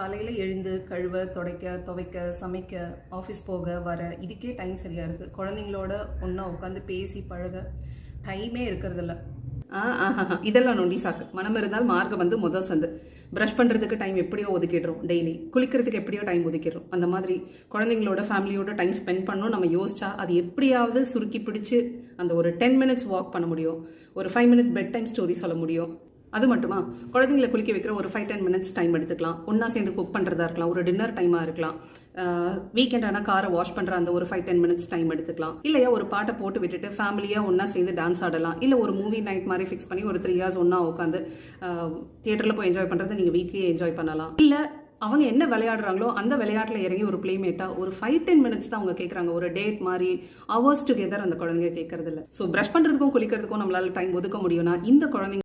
காலையில் எழுந்து கழுவ, துவைக்க, சமைக்க, ஆஃபீஸ் போக, வர இதுக்கே டைம் சரியாக இருக்குது. குழந்தைங்களோட ஒன்றா உட்காந்து பேசி பழக டைமே இருக்கிறதில்ல. இதெல்லாம் நொண்டி சாக்கு. மனம் இருந்தால் மார்க்கம் வந்து முதல் சந்து. ப்ரஷ் பண்ணுறதுக்கு டைம் எப்படியோ ஒதுக்கிடுறோம், டெய்லி குளிக்கிறதுக்கு எப்படியோ டைம் ஒதுக்கிடுறோம். அந்த மாதிரி குழந்தைங்களோட ஃபேமிலியோட டைம் ஸ்பெண்ட் பண்ணணும் நம்ம யோசிச்சா அது எப்படியாவது சுருக்கி பிடிச்சி அந்த ஒரு 10 minutes வாக் பண்ண முடியும், ஒரு 5 minute பெட் டைம் ஸ்டோரி சொல்ல முடியும். அது மட்டுமா, குழந்தைங்களை குளிக்க வைக்கிற ஒரு 5-10 minutes டைம் எடுத்துக்கலாம். ஒன்றா சேர்ந்து குக் பண்ணுறதா இருக்கலாம், ஒரு டின்னர் டைமாக இருக்கலாம். வீக்கெண்ட் ஆனால் காரை வாஷ் பண்ணுற அந்த ஒரு 5-10 minutes டைம் எடுத்துக்கலாம். இல்லையா ஒரு பாட்டை போட்டு விட்டுட்டு ஃபேமிலியாக ஒன்றா சேர்ந்து டான்ஸ் ஆடலாம். இல்லை ஒரு மூவி நைட் மாதிரி ஃபிக்ஸ் பண்ணி ஒரு 3 hours ஒன்றா உட்காந்து தியேட்டரில் போய் என்ஜாய் பண்ணுறது நீங்கள் வீட்லேயே என்ஜாய் பண்ணலாம். இல்லை அவங்க என்ன விளையாடுறாங்களோ அந்த விளையாட்டில் இறங்கி ஒரு பிளேமேட்டாக ஒரு 5-10 minutes தான் அவங்க கேட்குறாங்க. ஒரு டேட் மாதிரி ஹவர்ஸ் டுகெதர் அந்த குழந்தைங்க கேட்கறது இல்லை. ஸோ ப்ரஷ் பண்ணுறதுக்கும் குளிக்கிறதுக்கும் நம்மளால டைம் ஒதுக்க முடியும்னா இந்த குழந்தைங்க